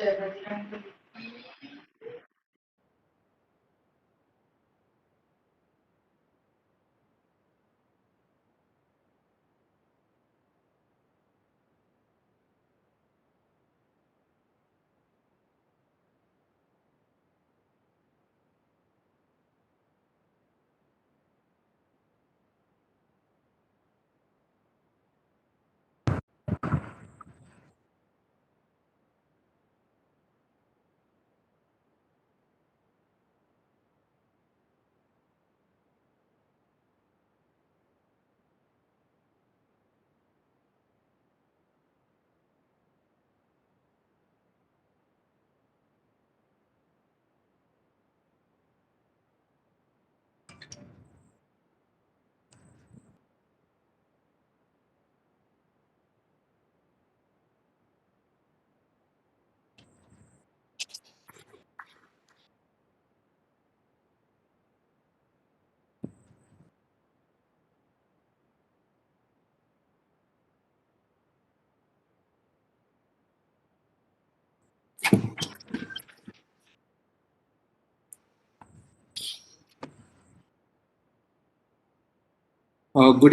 Good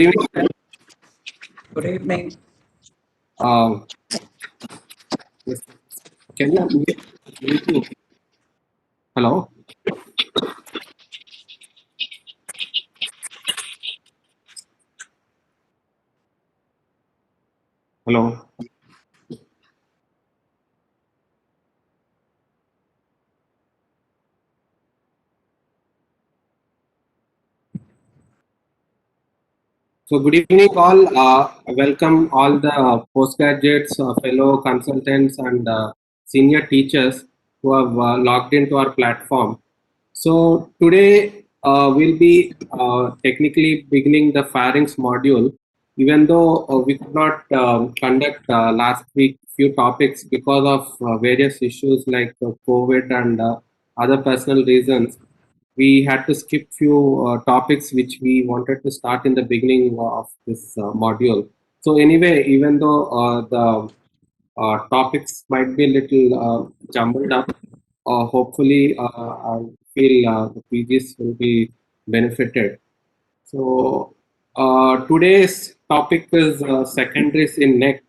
evening, sir. Good evening. Yes. Can you mute me? Hello? Hello? So good evening all. Welcome all the postgraduates, fellow consultants and senior teachers who have logged into our platform. So today we'll be technically beginning the pharynx module, even though we could not conduct last week few topics because of various issues like COVID and other personal reasons. We had to skip few topics which we wanted to start in the beginning of this module. So anyway, even though the topics might be a little jumbled up, hopefully I feel the PGs will be benefited. So today's topic is secondaries in neck,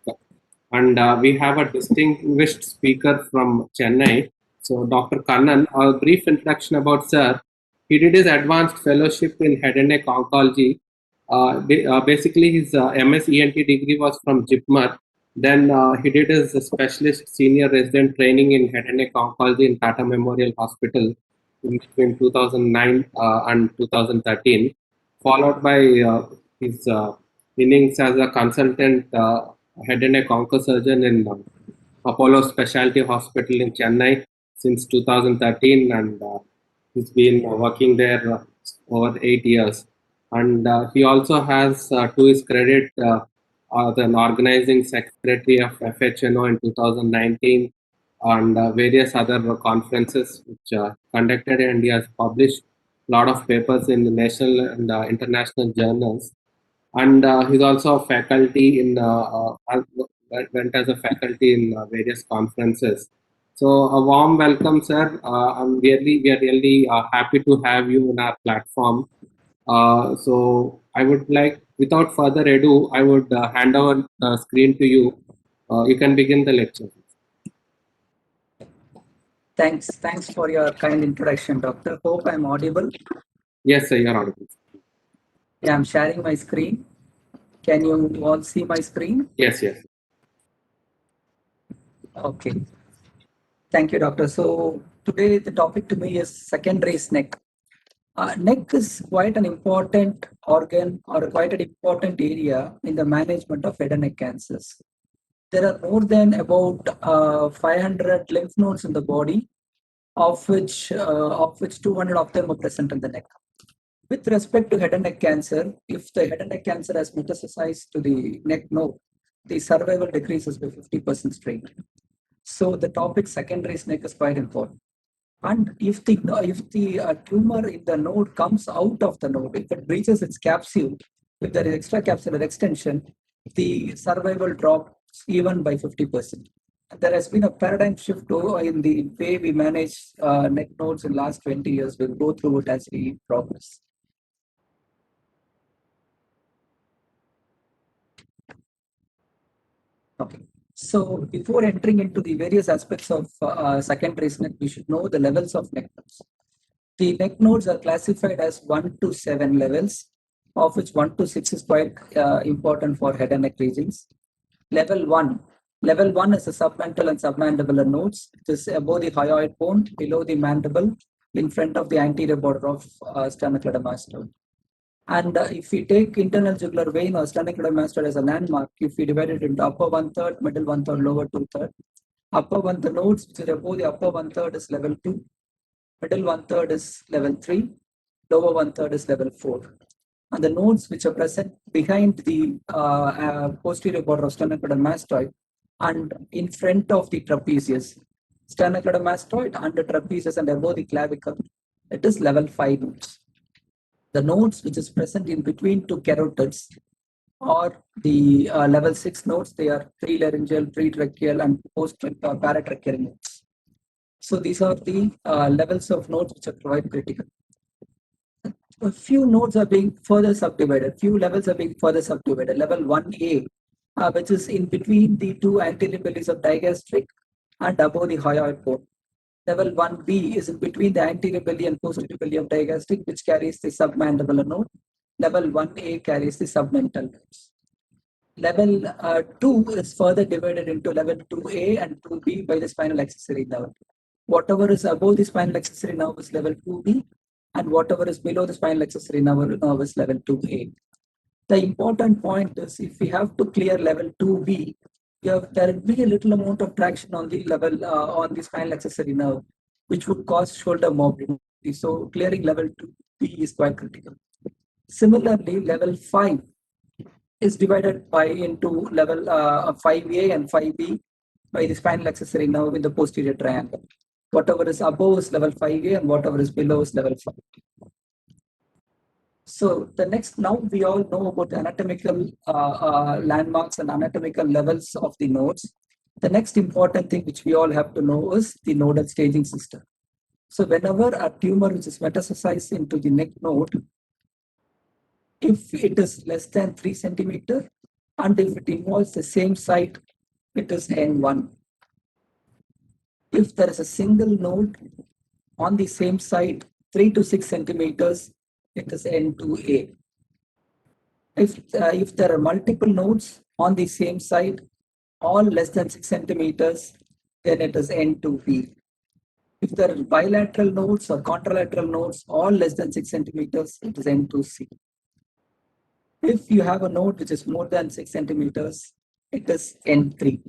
and we have a distinguished speaker from Chennai. So Dr. Kannan, a brief introduction about sir. He did his advanced fellowship in head and neck oncology. Basically, his MS ENT degree was from JIPMER. Then he did his specialist senior resident training in head and neck oncology in Tata Memorial Hospital in between 2009 and 2013, followed by his innings as a consultant head and neck oncosurgeon in Apollo Specialty Hospital in Chennai since 2013, and he's been working there over 8 years. And he also has, to his credit, an organizing secretary of FHNO in 2019 and various other conferences which conducted, and he has published a lot of papers in the national and international journals. And he's also a faculty in went as a faculty in various conferences. So a warm welcome, sir. We are really happy to have you on our platform. So I would like, without further ado, I would hand over the screen to you. You can begin the lecture. Thanks for your kind introduction, Doctor. Hope I'm audible. Yes, sir, you're audible. Yeah, I'm sharing my screen. Can you all see my screen? Yes, yes. Okay. Thank you, Doctor. So today the topic to me is secondaries neck. Neck is quite an important organ or quite an important area in the management of head and neck cancers. There are more than about 500 lymph nodes in the body, of which 200 of them are present in the neck. With respect to head and neck cancer, if the head and neck cancer has metastasized to the neck node, the survival decreases by 50% straight. So the topic secondaries neck is quite important. And if the tumor in the node comes out of the node, if it breaches its capsule, if there is extracapsular extension, the survival drops even by 50%. there has been a paradigm shift in the way we manage neck nodes in the last 20 years. We'll go through it as we progress. Okay. So before entering into the various aspects of secondary neck, we should know the levels of neck nodes. The neck nodes are classified as 1 to 7 levels, of which 1 to 6 is quite important for head and neck regions. Level 1. Level 1 is the submental and submandibular nodes. It is above the hyoid bone, below the mandible, in front of the anterior border of sternocleidomastoid. And if we take internal jugular vein or sternocleidomastoid as a landmark, if we divide it into upper one third, middle one third, lower two third, upper one the nodes which are above the upper one third is level 2, middle one third is level 3, lower one third is level 4. And the nodes which are present behind the posterior border of sternocleidomastoid and in front of the trapezius, sternocleidomastoid, under trapezius and above the clavicle, it is level 5 nodes. The nodes which is present in between two carotids or the level 6 nodes, they are prelaryngeal, pretracheal, and paratracheal nodes. So these are the levels of nodes which are quite critical. A few nodes are being further subdivided. Few levels are being further subdivided. Level 1A, which is in between the two anterior bellies of digastric and above the hyoid bone. Level 1B is in between the anterior belly and posterior belly of digastric, which carries the submandibular node. Level 1A carries the submental nodes. Level 2 is further divided into level 2A and 2B by the spinal accessory nerve. Whatever is above the spinal accessory nerve is level 2B, and whatever is below the spinal accessory nerve is level 2A. The important point is if we have to clear level 2B, there will be a little amount of traction on the level on the spinal accessory nerve, which would cause shoulder mobility. So clearing level 2B is quite critical. Similarly, level 5 is divided by into level 5A and 5B by the spinal accessory nerve in the posterior triangle. Whatever is above is level 5A and whatever is below is level 5. So the next, now we all know about the anatomical landmarks and anatomical levels of the nodes. The next important thing which we all have to know is the nodal staging system. So whenever a tumor which is metastasized into the neck node, if it is less than 3 centimeter and if it involves the same site, it is N1. If there is a single node on the same site, 3 to 6 centimeters, it is N2A. If there are multiple nodes on the same site, all less than 6 centimeters, then it is N2B. If there are bilateral nodes or contralateral nodes, all less than 6 centimeters, it is N2C. If you have a node which is more than 6 centimeters, it is N3.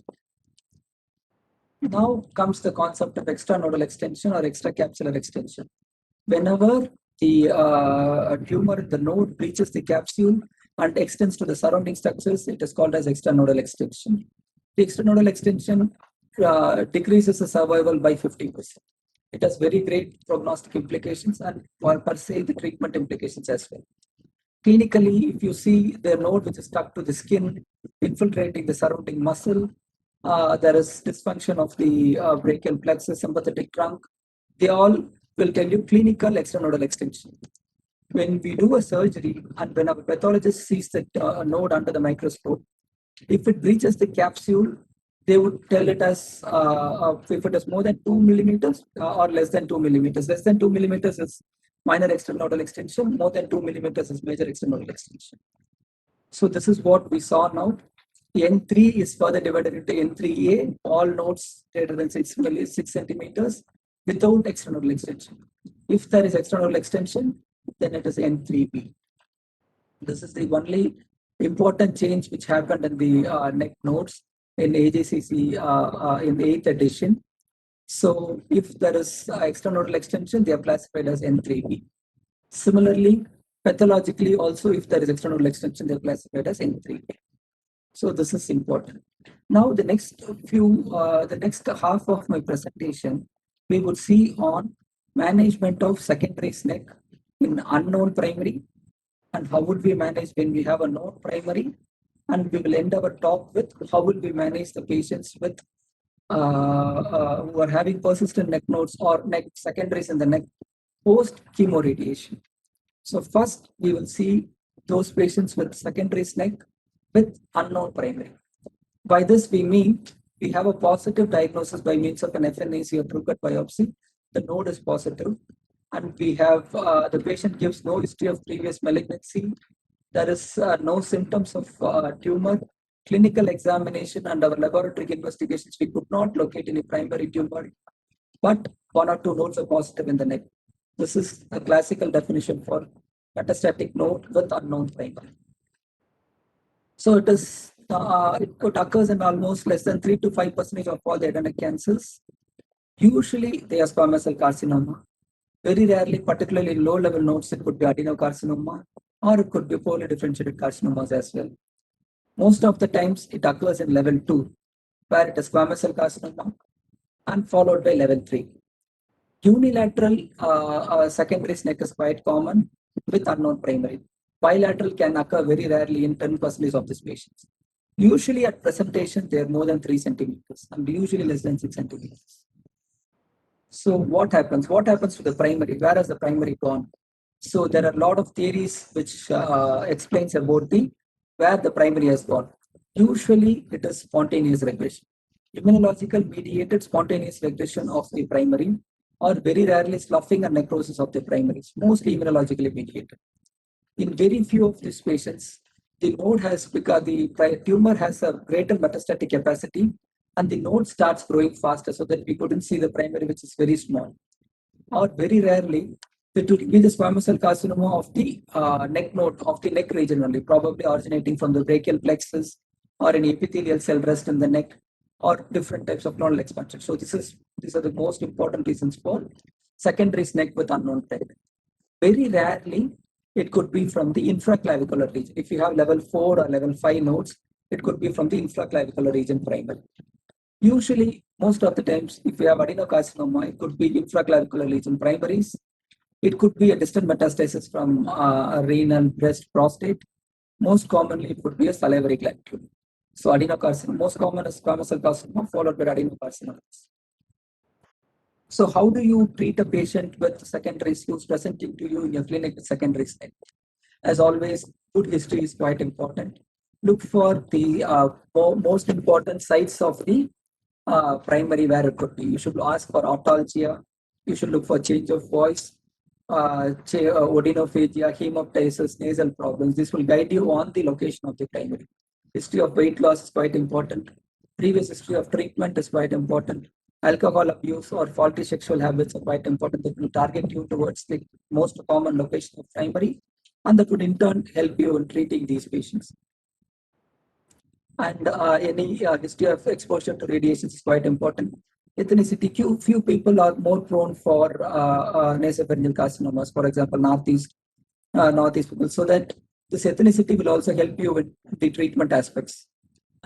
Now comes the concept of extranodal extension or extracapsular extension. Whenever the tumor, the node reaches the capsule and extends to the surrounding structures, it is called as extranodal extension. The extranodal extension decreases the survival by 50%. It has very great prognostic implications and per se the treatment implications as well. Clinically, if you see the node which is stuck to the skin, infiltrating the surrounding muscle, there is dysfunction of the brachial plexus, sympathetic trunk. They all will tell you clinical extranodal extension. When we do a surgery and when a pathologist sees the node under the microscope, if it reaches the capsule, they would tell it as if it is more than 2 millimeters or less than 2 millimeters. Less than 2 millimeters is minor extranodal extension, more than 2 millimeters is major extranodal extension. So this is what we saw now. N3 is further divided into N3A, all nodes greater than 6 centimeters without extranodal extension. If there is extranodal extension, then it is N3B. This is the only important change which happened in the neck nodes in AJCC in the 8th edition. So if there is extranodal extension, they are classified as N3B. Similarly, pathologically also, if there is extranodal extension, they are classified as N3B. So this is important. Now the next half of my presentation, we would see on management of secondary neck in unknown primary and how would we manage when we have a known primary, and we will end our talk with how will we manage the patients with who are having persistent neck nodes or neck secondaries in the neck post chemoradiation. So first, we will see those patients with secondary neck with unknown primary. By this, we mean we have a positive diagnosis by means of an FNAC or through cut biopsy. The node is positive, and we have the patient gives no history of previous malignancy. There is no symptoms of tumor. Clinical examination and our laboratory investigations, we could not locate any primary tumor, but one or two nodes are positive in the neck. This is a classical definition for metastatic node with unknown primary. So it occurs in almost less than 3 to 5% of all the head and neck cancers. Usually they are squamous cell carcinoma. Very rarely, particularly low level nodes, it could be adenocarcinoma or it could be poorly differentiated carcinomas as well. Most of the times it occurs in level 2, where it is squamous cell carcinoma and followed by level 3. Unilateral secondary neck is quite common with unknown primary. Bilateral can occur very rarely in 10% of these patients. Usually at presentation, they are more than 3 centimeters and usually less than 6 centimeters. So what happens? What happens to the primary? Where has the primary gone? So there are a lot of theories which explains about where the primary has gone. Usually it is spontaneous regression. Immunological mediated spontaneous regression of the primary, or very rarely sloughing and necrosis of the primaries, mostly immunologically mediated. In very few of these patients, the node has because the tumor has a greater metastatic capacity and the node starts growing faster so that we couldn't see the primary, which is very small. Or very rarely, it would be the squamous cell carcinoma of the neck node of the neck region only, probably originating from the brachial plexus or an epithelial cell rest in the neck or different types of nodal expansion. So these are the most important reasons for secondary neck with unknown primary. Very rarely, it could be from the infraclavicular region. If you have level 4 or level 5 nodes, it could be from the infraclavicular region primary. Usually, most of the times, if you have adenocarcinoma, it could be infraclavicular region primaries. It could be a distant metastasis from renal, breast, prostate. Most commonly, it could be a salivary gland tumor. So adenocarcinoma, most common is squamous cell carcinoma followed by adenocarcinomas. So how do you treat a patient with secondary who's presenting to you in your clinic with secondary neck? As always, good history is quite important. Look for the most important sites of the primary where it could be. You should ask for autolgia. You should look for change of voice, odinophagia, hemoptysis, nasal problems. This will guide you on the location of the primary. History of weight loss is quite important. Previous history of treatment is quite important. Alcohol abuse or faulty sexual habits are quite important. That will target you towards the most common location of primary, and that would in turn help you in treating these patients. And any history of exposure to radiation is quite important. Ethnicity, few people are more prone for nasopharyngeal carcinomas, for example, northeast people. So that this ethnicity will also help you with the treatment aspects.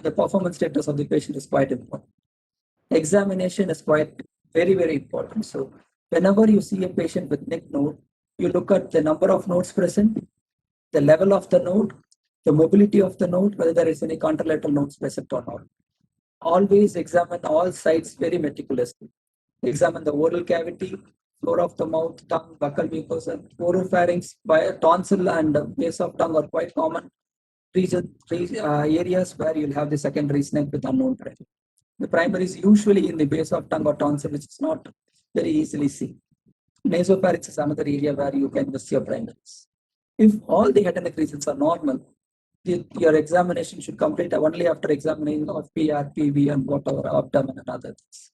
The performance status of the patient is quite important. Examination is quite very important. So whenever you see a patient with neck node, you look at the number of nodes present, the level of the node, the mobility of the node, whether there is any contralateral nodes present or not. Always examine all sites very meticulously. Examine the oral cavity, floor of the mouth, tongue, buccal mucosa, oropharynx, tonsil, and base of tongue are quite common areas where you'll have the secondary neck with unknown primary. The primary is usually in the base of tongue or tonsil, which is not very easily seen. Nasopharynx is another area where you can miss your primaries. If all the head and neck regions are normal, your examination should complete only after examining of PR, PV, and whatever, abdomen and other things.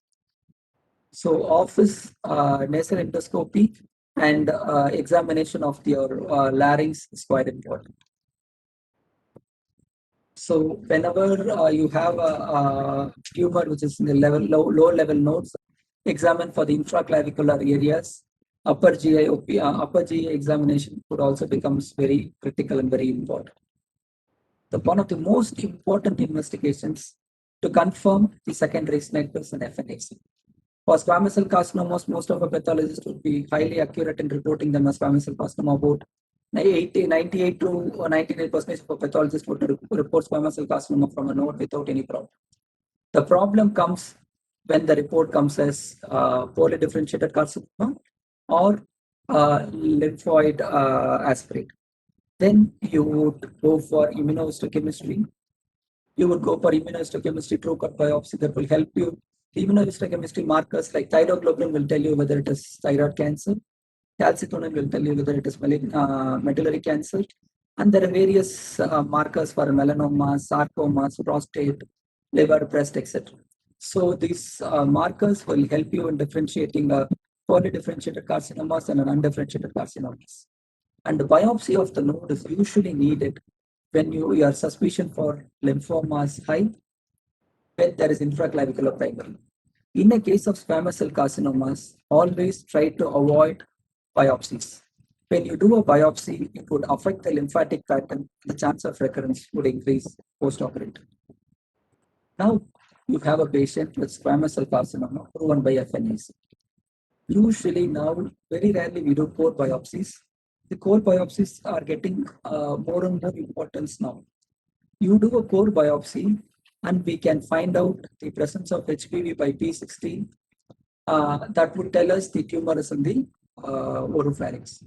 So office nasal endoscopy and examination of your larynx is quite important. So whenever you have a tumor which is in the low level nodes, examine for the infraclavicular areas. Upper GI examination could also becomes very critical and very important. One of the most important investigations to confirm the secondary neck is an FNAC. For squamous cell carcinomas, most of our pathologists would be highly accurate in reporting them as squamous cell carcinoma. About 98 to 99% of pathologists would report squamous cell carcinoma from a node without any problem. The problem comes when the report comes as poorly differentiated carcinoma or lymphoid aspirate. Then you would go for immunohistochemistry. You would go for immunohistochemistry true cut biopsy that will help you. The immunohistochemistry markers like thyroglobulin will tell you whether it is thyroid cancer. Calcitonin will tell you whether it is medullary cancer. And there are various markers for melanoma, sarcomas, prostate, liver, breast, etc. So these markers will help you in differentiating poorly differentiated carcinomas and undifferentiated carcinomas. And the biopsy of the node is usually needed when your suspicion for lymphoma is high, when there is infraclavicular primary. In a case of squamous cell carcinomas, always try to avoid biopsies. When you do a biopsy, it would affect the lymphatic pattern. The chance of recurrence would increase post-operative. Now, you have a patient with squamous cell carcinoma proven by FNAC. Usually now, very rarely we do core biopsies. The core biopsies are getting more and more importance now. You do a core biopsy and we can find out the presence of HPV by P16. That would tell us the tumor is in the oropharynx.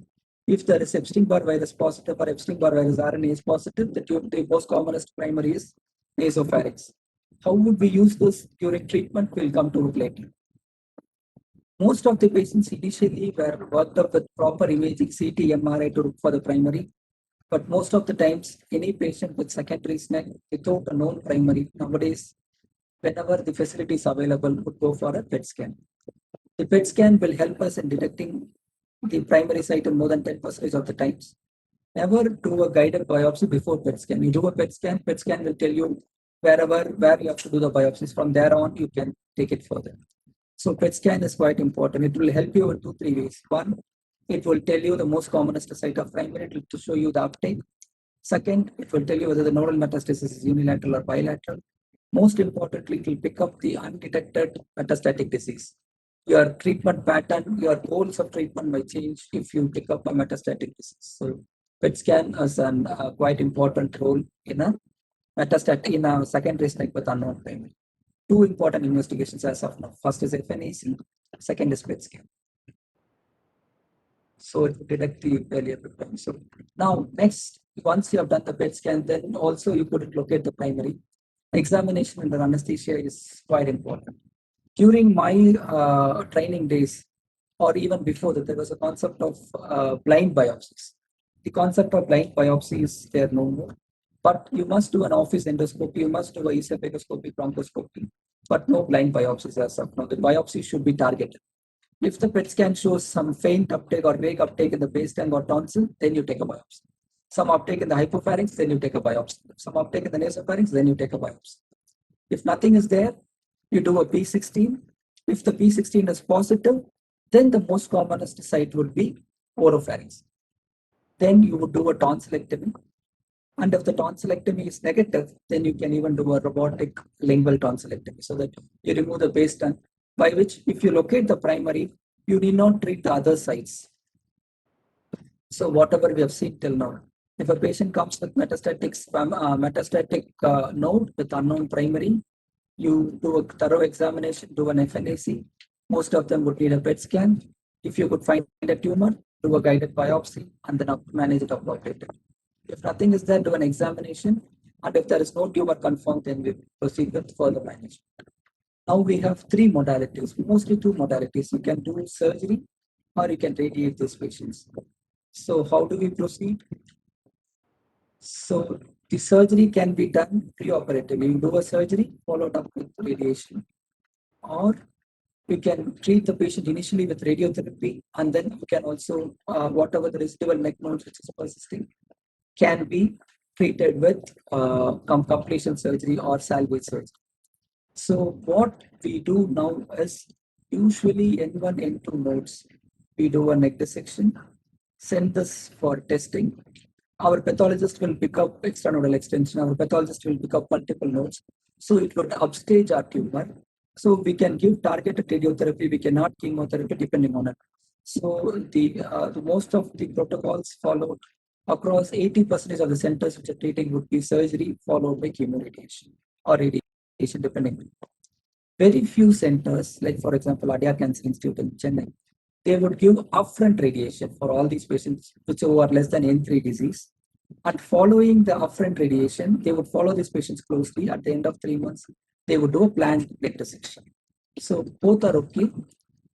If there is Epstein-Barr virus positive or Epstein-Barr virus RNA is positive, the most commonest primary is nasopharynx. How would we use this during treatment? We'll come to it later. Most of the patients initially were worked up with proper imaging, CT, MRI to look for the primary. But most of the times, any patient with secondary SNEC without a known primary, nowadays, whenever the facility is available, would go for a PET scan. The PET scan will help us in detecting the primary site in more than 10% of the times. Never do a guided biopsy before PET scan. You do a PET scan will tell you where you have to do the biopsies. From there on, you can take it further. So PET scan is quite important. It will help you in 2-3 ways. One, it will tell you the most commonest site of primary to show you the uptake. Second, it will tell you whether the nodal metastasis is unilateral or bilateral. Most importantly, it will pick up the undetected metastatic disease. Your treatment pattern, your goals of treatment might change if you pick up a metastatic disease. So PET scan has a quite important role in a secondary SNEC with unknown primary. Two important investigations as of now. First is FNAC, second is PET scan. So it will detect the earlier time. So now next, once you have done the PET scan, then also you could locate the primary. Examination under anesthesia is quite important. During my training days, or even before that, there was a concept of blind biopsies. The concept of blind biopsy is there no more. But you must do an office endoscopy, you must do a esophageoscopy, bronchoscopy, but no blind biopsies as of now. The biopsy should be targeted. If the PET scan shows some faint uptake or vague uptake in the base tank or tonsil, then you take a biopsy. Some uptake in the hypopharynx, then you take a biopsy. Some uptake in the nasopharynx, then you take a biopsy. If nothing is there, you do a P16. If the P16 is positive, then the most commonest site would be oropharynx. Then you would do a tonsillectomy. And if the tonsillectomy is negative, then you can even do a robotic lingual tonsillectomy so that you remove the base tank, by which if you locate the primary, you need not treat the other sites. So whatever we have seen till now, if a patient comes with metastatic node with unknown primary, you do a thorough examination, do an FNAC. Most of them would need a PET scan. If you could find a tumor, do a guided biopsy and then manage it appropriately. If nothing is there, do an examination. And if there is no tumor confirmed, then we proceed with further management. Now we have three modalities, mostly two modalities. You can do surgery or you can radiate these patients. So how do we proceed? So the surgery can be done preoperatively. You do a surgery followed up with radiation, or you can treat the patient initially with radiotherapy, and then you can also, whatever the residual neck nodes which is persisting, can be treated with completion surgery or salvage surgery. So what we do now is usually N1, N2 nodes, we do a neck dissection, send this for testing. Our pathologist will pick up extranodal extension. Our pathologist will pick up multiple nodes. So it would upstage our tumor. So we can give targeted radiotherapy. We cannot chemotherapy depending on it. So the most of the protocols followed across 80% of the centers which are treating would be surgery followed by chemoradiation or radiation depending. Very few centers, like for example, Adia Cancer Institute in Chennai, they would give upfront radiation for all these patients which are less than N3 disease. And following the upfront radiation, they would follow these patients closely. At the end of 3 months, they would do a planned leg dissection. So both are okay,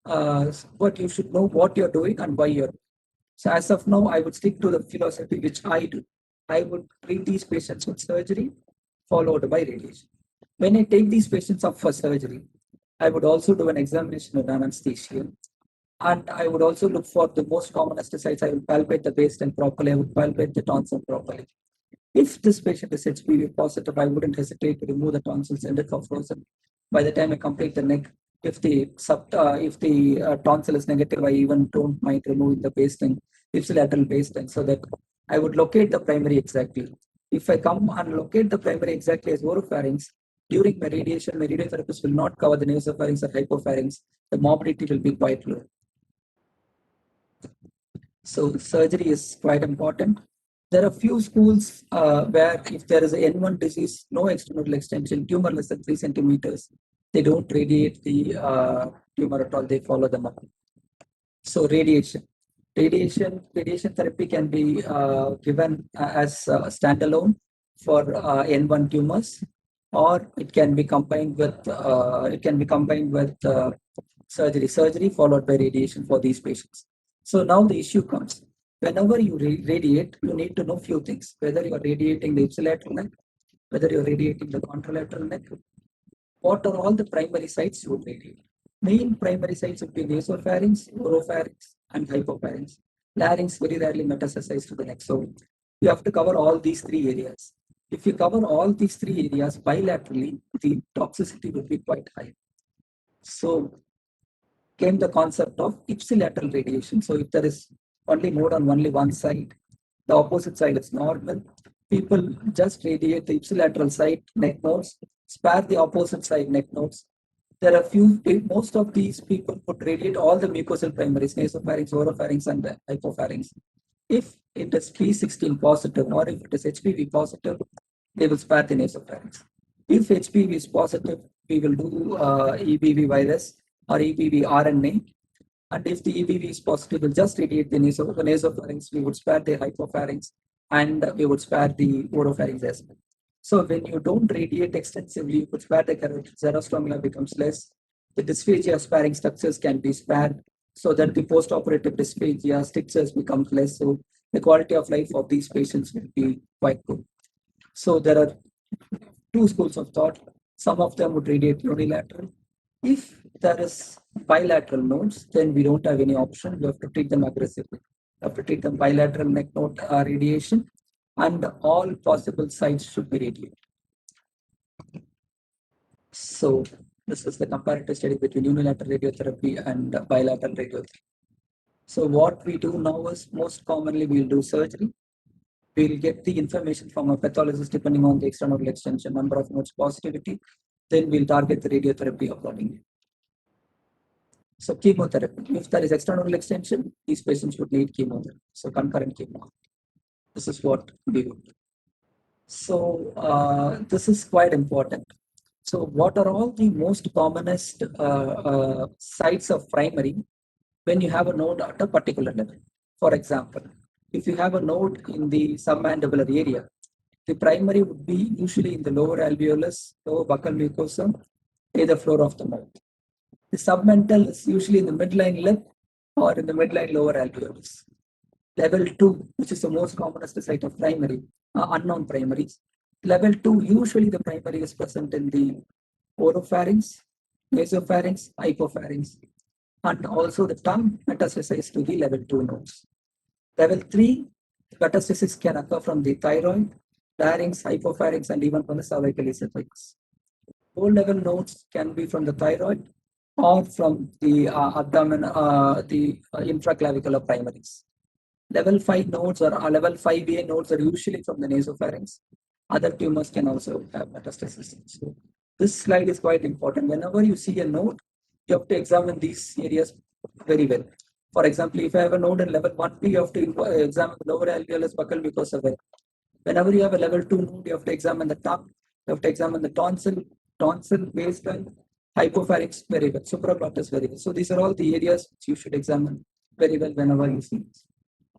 but you should know what you're doing and why you're doing. So as of now, I would stick to the philosophy which I do. I would treat these patients with surgery followed by radiation. When I take these patients up for surgery, I would also do an examination of anesthesia. And I would also look for the most common sites. I will palpate the baseline properly. I would palpate the tonsil properly. If this patient is HPV positive, I wouldn't hesitate to remove the tonsils, send it for frozen. By the time I complete the neck, if the tonsil is negative, I even don't mind removing the baseline, ipsilateral baseline, so that I would locate the primary exactly. If I come and locate the primary exactly as oropharynx, during my radiation, my radiotherapist will not cover the nasopharynx or hypopharynx. The morbidity will be quite low. So surgery is quite important. There are few schools where if there is a N1 disease, no external extension, tumor less than 3 centimeters, they don't radiate the tumor at all, they follow them up. So radiation therapy can be given as standalone for N1 tumors, or it can be combined with surgery followed by radiation for these patients. So now the issue comes. Whenever you radiate, you need to know few things: whether you are radiating the ipsilateral neck, whether you are radiating the contralateral neck, what are all the primary sites you would radiate. Main primary sites would be nasopharynx, oropharynx, and hypopharynx. Larynx very rarely metastasizes to the neck. So you have to cover all these three areas. If you cover all these three areas bilaterally, the toxicity will be quite high. So came the concept of ipsilateral radiation. So if there is only node on only one side, the opposite side is normal. People just radiate the ipsilateral side neck nodes, spare the opposite side neck nodes. There are most of these people would radiate all the mucosal primaries, nasopharynx, oropharynx, and the hypopharynx. If it is P16 positive or if it is HPV positive, they will spare the nasopharynx. If HPV is positive, we will do EBV virus or EBV RNA. And if the EBV is positive, we'll just radiate the nasopharynx. We would spare the hypopharynx and we would spare the oropharynx as well. So when you don't radiate extensively, you could spare the carotid, xerostomia becomes less. The dysphagia sparing structures can be spared so that the post-operative dysphagia strictures becomes less. So the quality of life of these patients will be quite good. So there are two schools of thought. Some of them would radiate unilateral. If there is bilateral nodes, then we don't have any option. We have to treat them aggressively. We have to treat them bilateral neck node radiation, and all possible sites should be radiated. So this is the comparative study between unilateral radiotherapy and bilateral radiotherapy. So what we do now is most commonly we'll do surgery. We'll get the information from a pathologist depending on the external extension, number of nodes, positivity. Then we'll target the radiotherapy accordingly. So chemotherapy, if there is external extension, these patients would need chemotherapy. So concurrent chemo. This is what we would do. So this is quite important. So what are all the most commonest sites of primary when you have a node at a particular level? For example, if you have a node in the submandibular area, the primary would be usually in the lower alveolus, lower buccal mucosa, either floor of the mouth. The submental is usually in the midline lip or in the midline lower alveolus. Level 2, which is the most commonest site of primary, unknown primaries. Level 2, usually the primary is present in the oropharynx, nasopharynx, hypopharynx, and also the tongue metastasizes to the level 2 nodes. Level 3, metastasis can occur from the thyroid, larynx, hypopharynx, and even from the cervical esophagus. Low level nodes can be from the thyroid or from the abdomen, the intraclavicular primaries. Level 5 nodes or level 5A nodes are usually from the nasopharynx. Other tumors can also have metastasis. So this slide is quite important. Whenever you see a node, you have to examine these areas very well. For example, if I have a node in level 1B, you have to examine the lower alveolus buccal mucosa well. Whenever you have a level 2 node, you have to examine the tongue, you have to examine the tonsil baseline, hypopharynx very well, supraglottis very well. So these are all the areas which you should examine very well whenever you see this.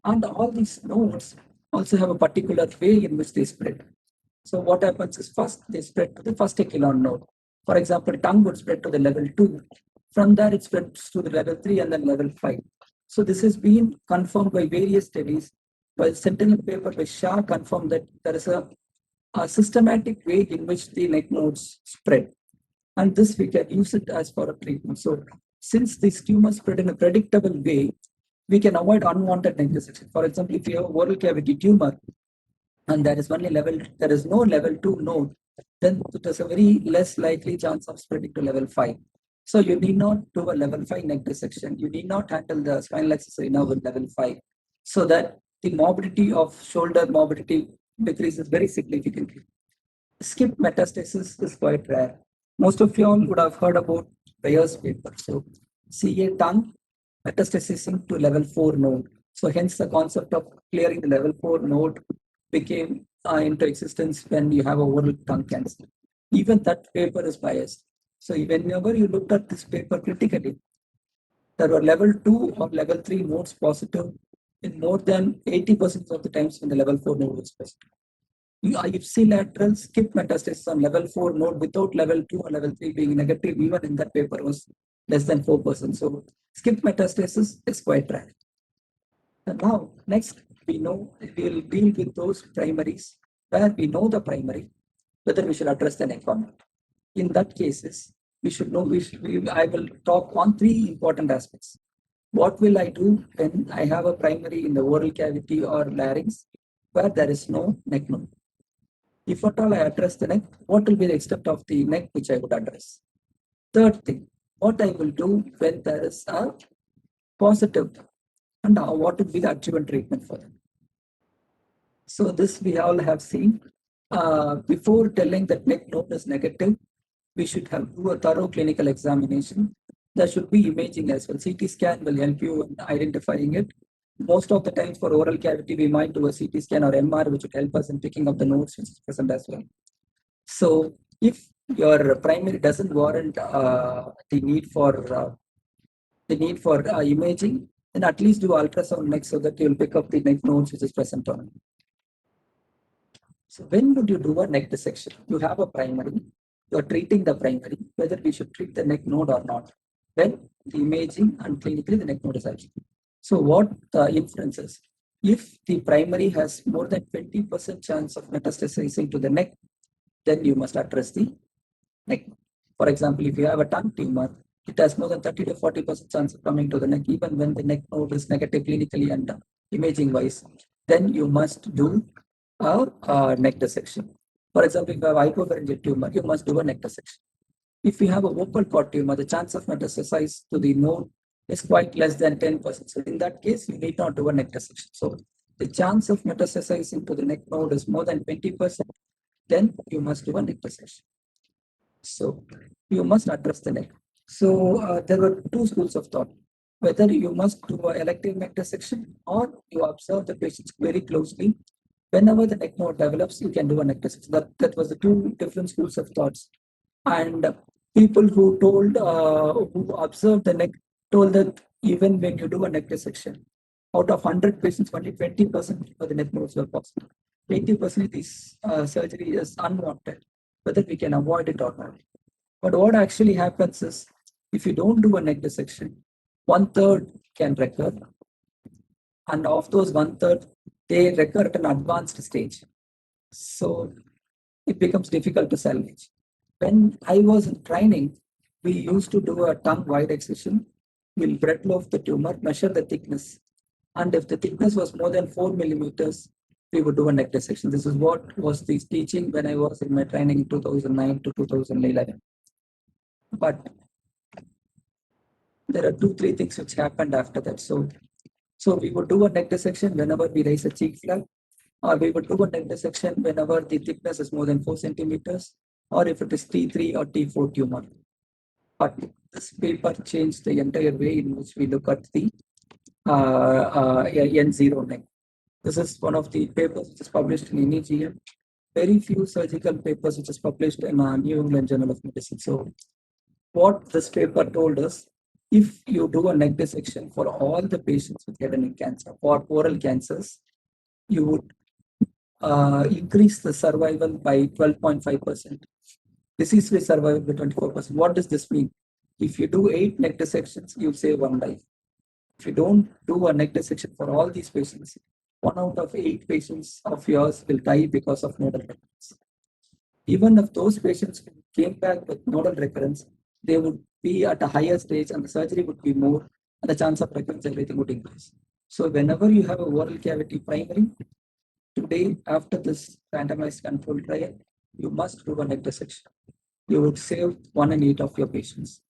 And all these nodes also have a particular way in which they spread. So what happens is first they spread to the first echelon node. For example, tongue would spread to the level 2. From there it spreads to the level 3 and then level 5. So this has been confirmed by various studies. By Sentinel paper by Shah confirmed that there is a systematic way in which the neck nodes spread. And this we can use it as for a treatment. So since these tumors spread in a predictable way, we can avoid unwanted neck dissection. For example, if you have oral cavity tumor and there is no level 2 node, then it is a very less likely chance of spreading to level 5. So you need not do a level 5 neck dissection. You need not handle the spinal accessory nerve with level 5, so that the morbidity of shoulder morbidity decreases very significantly. Skip metastasis is quite rare. Most of you all would have heard about Bayer's paper. So CA tongue metastasizing to level 4 node. So hence the concept of clearing the level 4 node became into existence when you have a oral tongue cancer. Even that paper is biased. So whenever you looked at this paper critically, there were level 2 or level 3 nodes positive in more than 80% of the times when the level 4 node was positive. Ipsilateral skip metastasis on level 4 node without level 2 or level 3 being negative, even in that paper, was less than 4%. So skip metastasis is quite rare. And now, next, we will deal with those primaries where we know the primary, whether we should address the neck or not. In that cases, we should know, I will talk on 3 important aspects. What will I do when I have a primary in the oral cavity or larynx where there is no neck node? If at all I address the neck, what will be the extent of the neck which I would address? Third thing, what I will do when there is a positive, and what would be the adjuvant treatment for them. So this we all have seen. Before telling that neck node is negative, we should do a thorough clinical examination. There should be imaging as well. CT scan will help you in identifying it. Most of the times for oral cavity, we might do a CT scan or MR, which would help us in picking up the nodes which is present as well. So if your primary doesn't warrant the need for imaging, then at least do ultrasound next so that you'll pick up the neck nodes which is present on it. So when would you do a neck dissection? You have a primary, you're treating the primary, whether we should treat the neck node or not. When the imaging and clinically the neck node is active. So what the inference is? If the primary has more than 20% chance of metastasizing to the neck, then you must address the neck. For example, if you have a tongue tumor, it has more than 30 to 40% chance of coming to the neck, even when the neck node is negative clinically and imaging wise. Then you must do a neck dissection. For example, if you have hypopharyngeal tumor, you must do a neck dissection. If you have a vocal cord tumor, the chance of metastasize to the node is quite less than 10%. So in that case, you need not do a neck dissection. So the chance of metastasizing to the neck node is more than 20%, then you must do a neck dissection. So you must address the neck. So there were 2 schools of thought, whether you must do an elective neck dissection or you observe the patients very closely. Whenever the neck node develops, you can do a neck dissection. That was the 2 different schools of thoughts. And people who who observed the neck told that even when you do a neck dissection, out of 100 patients, only 20% of the neck nodes were possible. 80% of this surgery is unwanted, whether we can avoid it or not. But what actually happens is, if you don't do a neck dissection, 1/3 can recur. And of those 1/3, they recur at an advanced stage. So it becomes difficult to salvage. When I was in training, we used to do a tongue wide excision. We'll bread loaf the tumor, measure the thickness. And if the thickness was more than 4 millimeters, we would do a neck dissection. This is what was the teaching when I was in my training in 2009 to 2011. But there are 2-3 things which happened after that. So we would do a neck dissection whenever we raise a cheek flap, or we would do a neck dissection whenever the thickness is more than 4 centimeters, or if it is T3 or T4 tumor. But this paper changed the entire way in which we look at the N0 neck. This is one of the papers which is published in NEGM. Very few surgical papers which is published in New England Journal of Medicine. So what this paper told us, if you do a neck dissection for all the patients with head and neck cancer, for oral cancers, you would increase the survival by 12.5%. Disease-free survival by 24%. What does this mean? If you do 8 neck dissections, you save 1 life. If you don't do a neck dissection for all these patients, 1 out of 8 patients of yours will die because of nodal recurrence. Even if those patients came back with nodal recurrence, they would be at a higher stage and the surgery would be more and the chance of recurrence, everything would increase. So whenever you have a oral cavity primary, today after this randomized control trial, you must do a neck dissection. You would save 1 in 8 of your patients.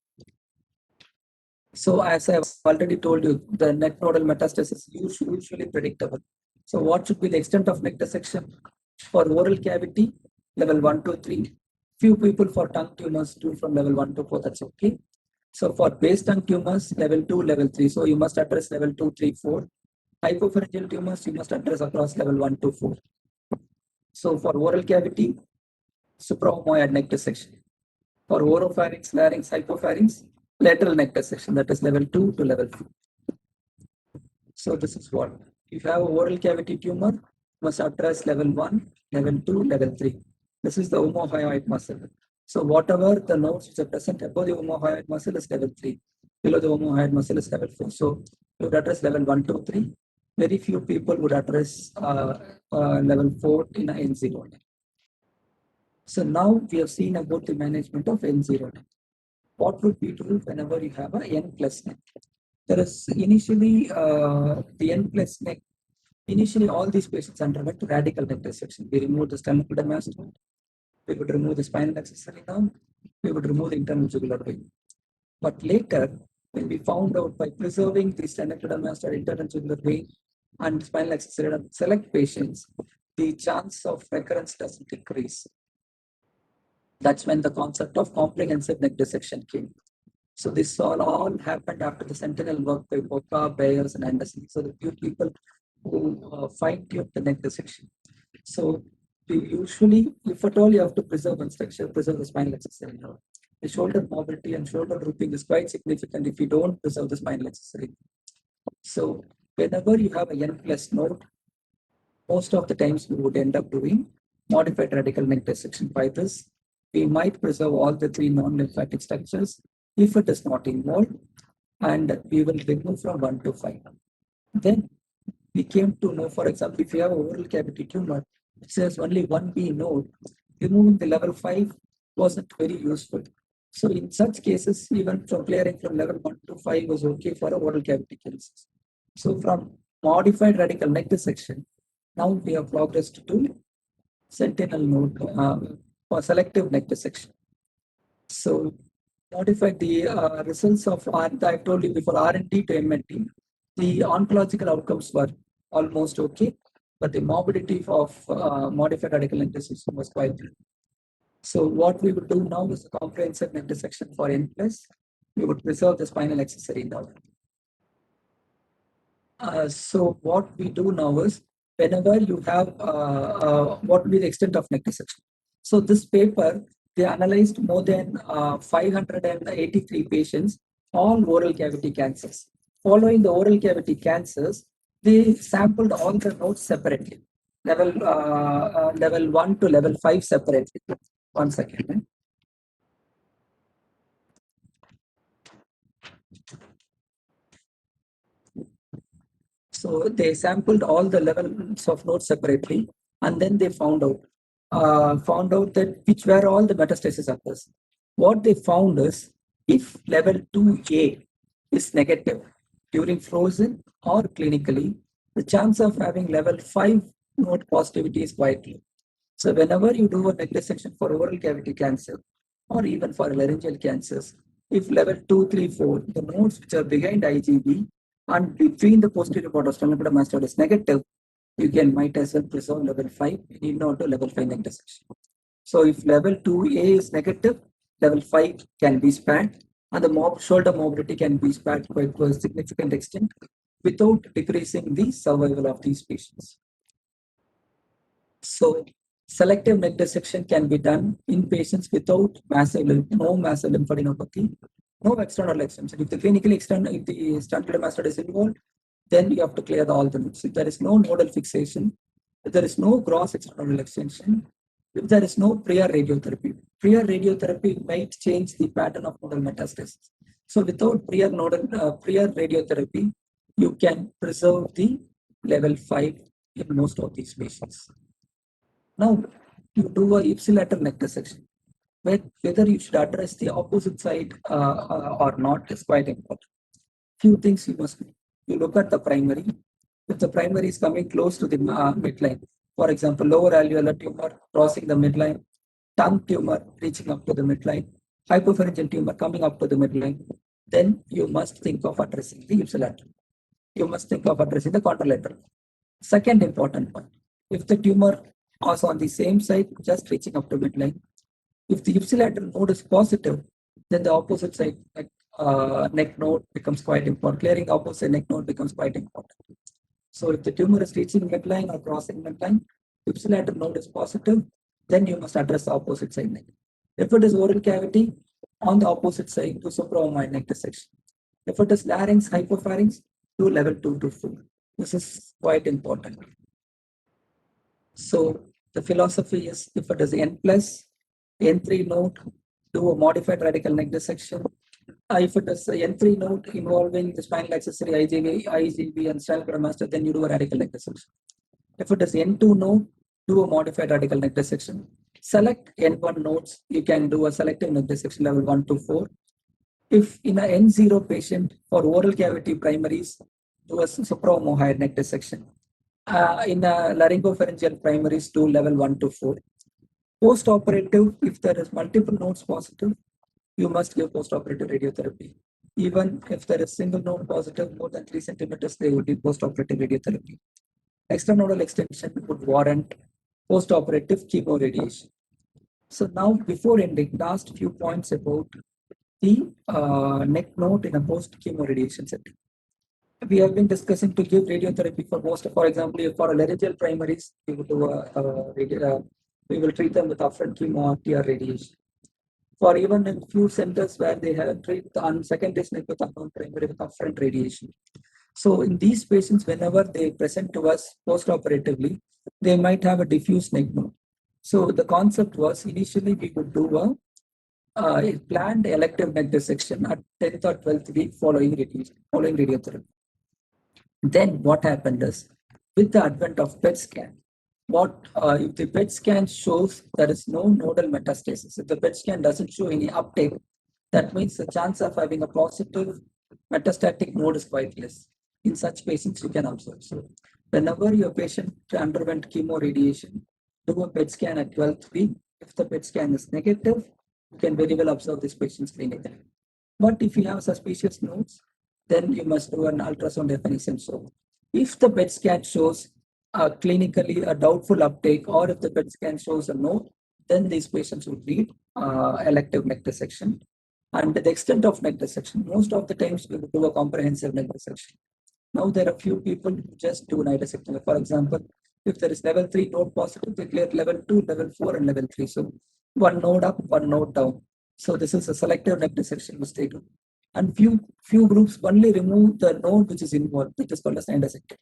So as I've already told you, the neck nodal metastasis is usually predictable. So what should be the extent of neck dissection? For oral cavity, level 1 to 3. Few people for tongue tumors do from level 1 to 4, that's okay. So for base tongue tumors, level 2, level 3. So you must address level 2, 3, 4. Hypopharyngeal tumors, you must address across level 1 to 4. So for oral cavity, supraomoid neck dissection. For oropharynx, larynx, hypopharynx, lateral neck dissection, that is level 2 to level 4. So this is what. If you have a oral cavity tumor, you must address level 1, level 2, level 3. This is the omohyoid muscle. So whatever the nodes which are present above the omohyoid muscle is level 3. Below the omohyoid muscle is level 4. So you would address level 1, 2, 3. Very few people would address level 4 in N0. So now we have seen about the management of N0. What would we do whenever you have a N plus neck? There is initially the N plus neck. Initially, all these patients underwent radical neck dissection. We removed the sternocleidomastoid. We would remove the spinal accessory nerve. We would remove the internal jugular vein. But later, when we found out by preserving the sternocleidomastoid, internal jugular vein, and spinal accessory nerve, select patients, the chance of recurrence doesn't increase. That's when the concept of comprehensive neck dissection came. So this all happened after the sentinel work by Boca, Bayers, and Anderson. So the few people who fine-tuned the neck dissection. So we usually, if at all you have to preserve one structure, preserve the spinal accessory nerve. The shoulder mobility and shoulder drooping is quite significant if you don't preserve the spinal accessory. So whenever you have a N plus node, most of the times we would end up doing modified radical neck dissection. By this, we might preserve all the 3 non-lymphatic structures if it is not involved, and we will remove from 1 to 5. Then we came to know, for example, if you have an oral cavity tumor, which has only 1B node, removing the level 5 wasn't very useful. So in such cases, even from clearing from level 1 to 5 was okay for oral cavity cases. So from modified radical neck dissection, now we have progressed to sentinel node for selective neck dissection. So modified the results of I told you before R&D to MNT, the oncological outcomes were almost okay, but the morbidity of modified radical neck dissection was quite low. So what we would do now is a comprehensive neck dissection for N plus. We would preserve the spinal accessory nerve. So what we do now is whenever you have what will be the extent of neck dissection. So this paper, they analyzed more than 583 patients, all oral cavity cancers. Following the oral cavity cancers, they sampled all the nodes separately, level 1 to level 5 separately. 1 second. So they sampled all the levels of nodes separately, and then they found out that which were all the metastasis occurs. What they found is if level 2A is negative during frozen or clinically, the chance of having level 5 node positivity is quite low. So whenever you do a neck dissection for oral cavity cancer or even for laryngeal cancers, if level 2, 3, 4, the nodes which are behind IGB and between the posterior border of sternocleidomastoid is negative, you can might as well preserve level 5. You need not do level 5 neck dissection. So if level 2A is negative, level 5 can be spared, and the shoulder mobility can be spared quite to a significant extent without decreasing the survival of these patients. So Selective neck dissection can be done in patients without no massive lymphadenopathy, no external extension. If the clinically external, if the standard mastoid is involved, then you have to clear all the nodes. If there is no nodal fixation, if there is no gross external extension, if there is no prior radiotherapy might change the pattern of nodal metastasis. So without prior radiotherapy, you can preserve the level 5 in most of these patients. Now, you do a ipsilateral neck dissection. Whether you should address the opposite side or not is quite important. Few things you must know. You look at the primary. If the primary is coming close to the midline, for example, lower alveolar tumor crossing the midline, tongue tumor reaching up to the midline, hypopharyngeal tumor coming up to the midline, then you must think of addressing the ipsilateral. You must think of addressing the contralateral. Second important point, if the tumor is on the same side, just reaching up to midline, if the ipsilateral node is positive, then the opposite side, like neck node, becomes quite important. Clearing opposite neck node becomes quite important. So if the tumor is reaching midline or crossing midline, ipsilateral node is positive, then you must address the opposite side neck. If it is oral cavity, on the opposite side, do supraomoid neck dissection. If it is larynx, hypopharynx, do level 2 to 4. This is quite important. So the philosophy is, if it is N plus, N3 node, do a modified radical neck dissection. If it is N3 node involving the spinal accessory IGB and sternocleidomastoid, then you do a radical neck dissection. If it is N2 node, do a modified radical neck dissection. Select N1 nodes, you can do a selective neck dissection level 1 to 4. If in a N0 patient for oral cavity primaries, do a supraomohyoid neck dissection. In a laryngopharyngeal primaries, do level 1 to 4. Post-operative, if there is multiple nodes positive, you must give post-operative radiotherapy. Even if there is single node positive, more than 3 centimeters, they would be post-operative radiotherapy. Extranodal extension would warrant post-operative chemoradiation. So now, before ending, last few points about the neck node in a post-chemoradiation setting. We have been discussing to give radiotherapy for example, for a laryngeal primaries, we will do we will treat them with upfront chemo or radiation. For even in few centers where they have treated on secondary neck with unknown primary with upfront radiation. So in these patients, whenever they present to us post-operatively, they might have a diffuse neck node. So the concept was, initially we would do a planned elective neck dissection at 10th or 12th week following radiotherapy. Then what happened is, with the advent of PET scan, if the PET scan shows there is no nodal metastasis, if the PET scan doesn't show any uptake, that means the chance of having a positive metastatic node is quite less. In such patients, you can observe. So whenever your patient underwent chemoradiation, do a PET scan at 12th week. If the PET scan is negative, you can very well observe this patient's clinically. But if you have suspicious nodes, then you must do an ultrasound definition. So if the PET scan shows clinically a doubtful uptake, or if the PET scan shows a node, then these patients would need elective neck dissection. And the extent of neck dissection, most of the times we will do a comprehensive neck dissection. Now there are few people who just do nidectomy. For example, if there is level 3 node positive, they clear level 2, level 4, and level 3. So one node up, one node down. So this is a selective neck dissection which they do. And few groups only remove the node which is involved, which is called as nidectomy.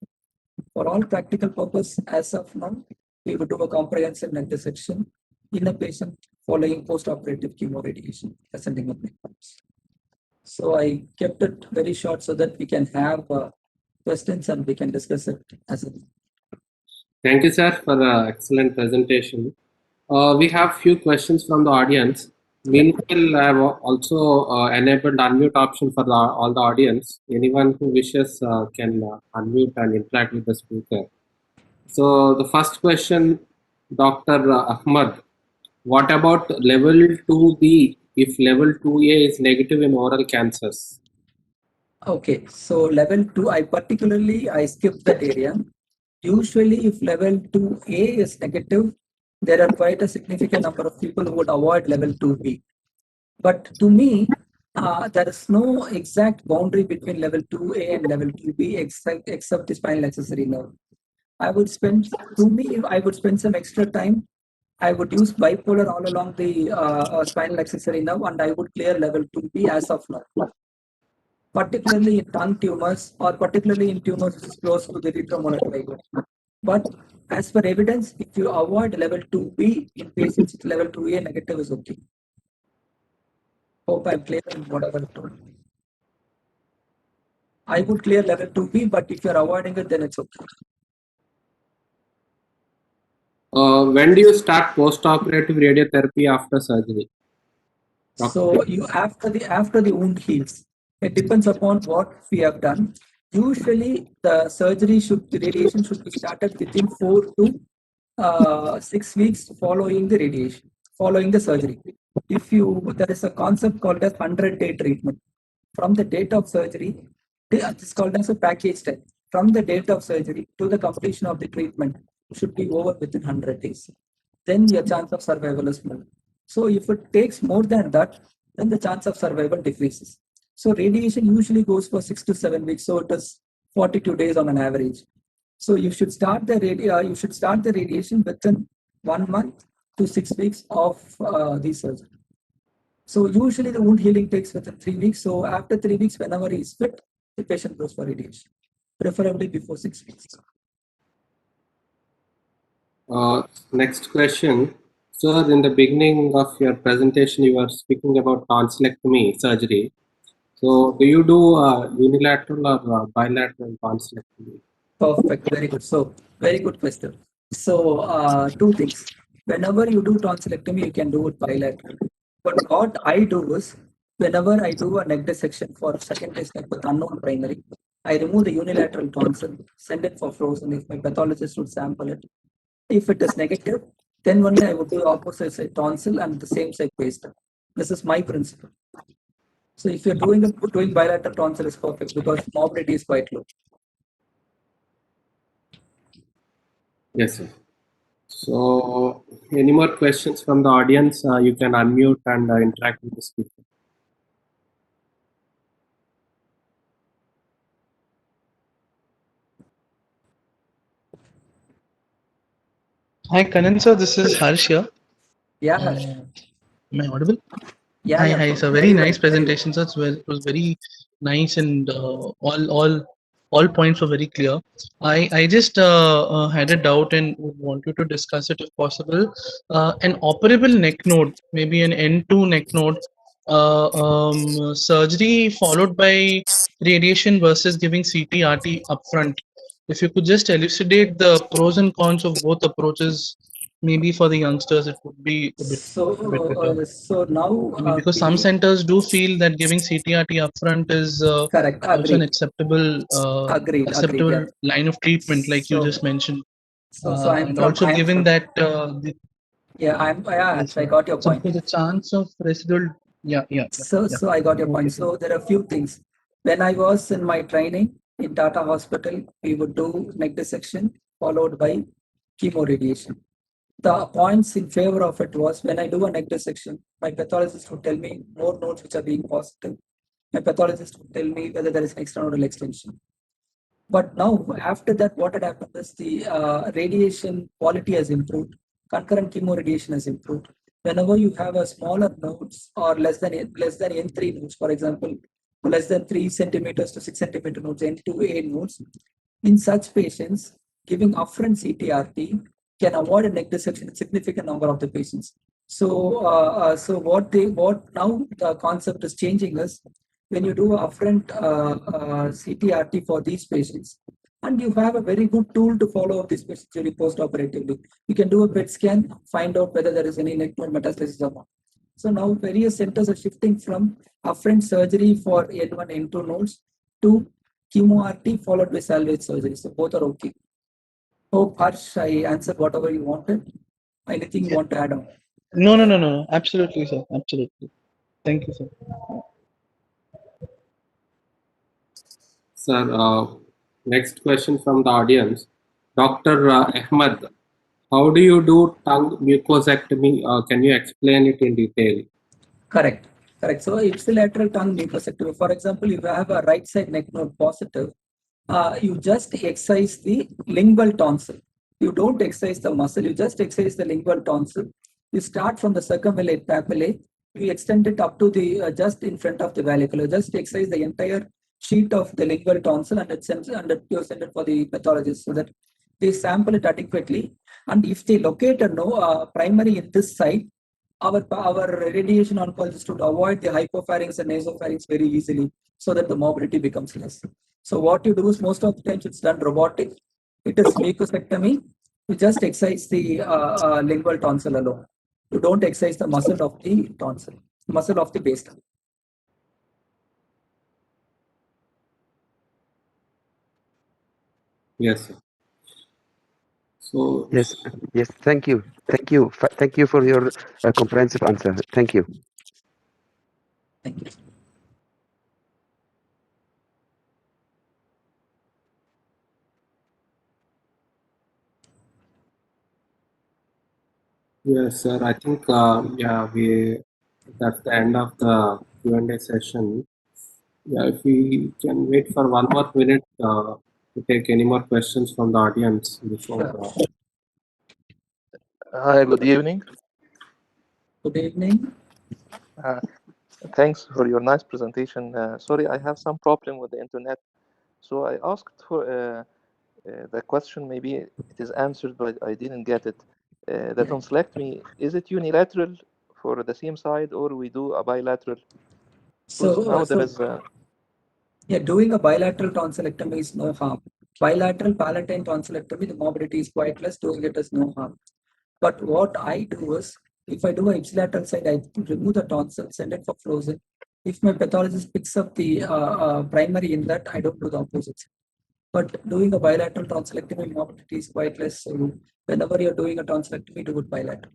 For all practical purpose, as of now, we would do a comprehensive neck dissection in a patient following post-operative chemoradiation, ascending of neck nodes. So I kept it very short so that we can have questions and we can discuss it as a. Thank you, sir, for the excellent presentation. We have few questions from the audience. Meanwhile, I have also enabled unmute option for all the audience. Anyone who wishes can unmute and interact with the speaker. So the first question, Dr. Ahmad, what about level 2B if level 2A is negative in oral cancers? Okay, so level 2, I skipped that area. Usually, if level 2A is negative, there are quite a significant number of people who would avoid level 2B. But to me, there is no exact boundary between level 2A and level 2B except the spinal accessory nerve. I would spend some extra time I would use bipolar all along the spinal accessory nerve, and I would clear level 2B as of now. Particularly in tongue tumors, or particularly in tumors which is close to the retromolar trigger. But as per evidence, if you avoid level 2B in patients with level 2A negative is okay. Hope I'm clear in whatever I told. I would clear level 2B, but if you're avoiding it, then it's okay. When do you start post-operative radiotherapy after surgery? So you after the wound heals, it depends upon what we have done. Usually, the radiation should be started within 4 to 6 weeks following the radiation, following the surgery. There is a concept called as 100-day treatment. From the date of surgery, it's called as a package time. From the date of surgery to the completion of the treatment should be over within 100 days. Then your chance of survival is more. So if it takes more than that, then the chance of survival decreases. So radiation usually goes for 6 to 7 weeks. So it is 42 days on an average. So you should start the radiation within 1 month to 6 weeks of the surgery. So usually the wound healing takes within 3 weeks. So after 3 weeks, whenever he is fit, the patient goes for radiation, preferably before 6 weeks. Next question. Sir, in the beginning of your presentation, you were speaking about tonsillectomy surgery. So, do you do unilateral or bilateral tonsillectomy? Perfect. Very good. So, very good question. So, two things. Whenever you do tonsillectomy, you can do it bilateral. But what I do is, whenever I do a neck dissection for secondary neck with unknown primary, I remove the unilateral tonsil, send it for frozen. If my pathologist would sample it, if it is negative, then only I would do opposite side tonsil and the same side paste. This is my principle. So if you're doing bilateral tonsil is perfect because mobility is quite low. Yes, sir. So, any more questions from the audience? You can unmute and interact with the speaker. Hi, Kanan sir. This is Harsh here. Yeah, Harsh. Am I audible? Yeah, Hi, yeah, hi. perfect. So very nice presentation, sir. It was very nice, and all points were very clear. I just had a doubt and would want you to discuss it if possible. An operable neck node, maybe an N2 neck node, surgery followed by radiation versus giving CT/RT upfront. If you could just elucidate the pros and cons of both approaches, maybe for the youngsters, it would be a bit better. So now Because some centers do feel that giving CT/RT upfront is correct. also an Agreed. Agreed. acceptable Yeah. line of treatment, like you So just mentioned. so And also given that yes, I got your so point. because the chance of residual, yeah. So I got your point. Okay. So there are a few things. When I was in my training in Tata Hospital, we would do neck dissection followed by chemoradiation. The points in favor of it was when I do a neck dissection, my pathologist would tell me more nodes which are being positive. My pathologist would tell me whether there is an extranodal extension. But now, after that, what had happened is the radiation quality has improved. Concurrent chemoradiation has improved. Whenever you have a smaller nodes or less than N3 nodes, for example, less than 3 centimeters to 6 centimeter nodes, N2A nodes, in such patients, giving upfront CT/RT can avoid a neck dissection in significant number of the patients. So what now the concept is changing is when you do upfront CT/RT for these patients, and you have a very good tool to follow up these patients during post-operatively. You can do a PET scan, find out whether there is any neck node metastasis or not. So now various centers are shifting from upfront surgery for N1, N2 nodes to chemo-RT followed by salvage surgery. So both are okay. Hope Harsh, I answered whatever you wanted. Anything you want to add on? No. Absolutely, sir. Absolutely. Thank you, sir. Sir, next question from the audience. Dr. Ahmed, how do you do tongue mucosectomy? Can you explain it in detail? Correct. So ipsilateral tongue mucosectomy. For example, if you have a right side neck node positive, you just excise the lingual tonsil. You don't exercise the muscle, you just exercise the lingual tonsil. You start from the circumvallate papillae, you extend it up to the just in front of the vallecula. Just exercise the entire sheet of the lingual tonsil and you send it for the pathologist so that they sample it adequately. And if they locate a primary in this site, our radiation oncologist would avoid the hypopharynx and nasopharynx very easily so that the mobility becomes less. So what you do is most of the times it's done robotic. It is mucosectomy. You just exercise the lingual tonsil alone. You don't exercise the muscle of the tonsil, muscle of the base tongue. Yes, sir. So Yes, thank you. Thank you for your comprehensive answer. Thank you. Thank you. yes, sir. I think that's the end of the Q&A session. Yeah, if we can wait for 1 more minute to take any more questions from the audience before. Hi, good evening. Good evening. Thanks for your nice presentation. Sorry, I have some problem with the internet. So I asked for the question, maybe it is answered, but I didn't get it. The tonsillectomy, is it unilateral for the same side or we do a bilateral? Because now there is yeah, doing a bilateral tonsillectomy is no harm. Bilateral palatine tonsillectomy, the mobility is quite less, doing it is no harm. But what I do is, if I do a ipsilateral side, I remove the tonsil, send it for frozen. If my pathologist picks up the primary in that, I don't do the opposite. But doing a bilateral tonsillectomy, mobility is quite less. So whenever you're doing a tonsillectomy, do it bilateral.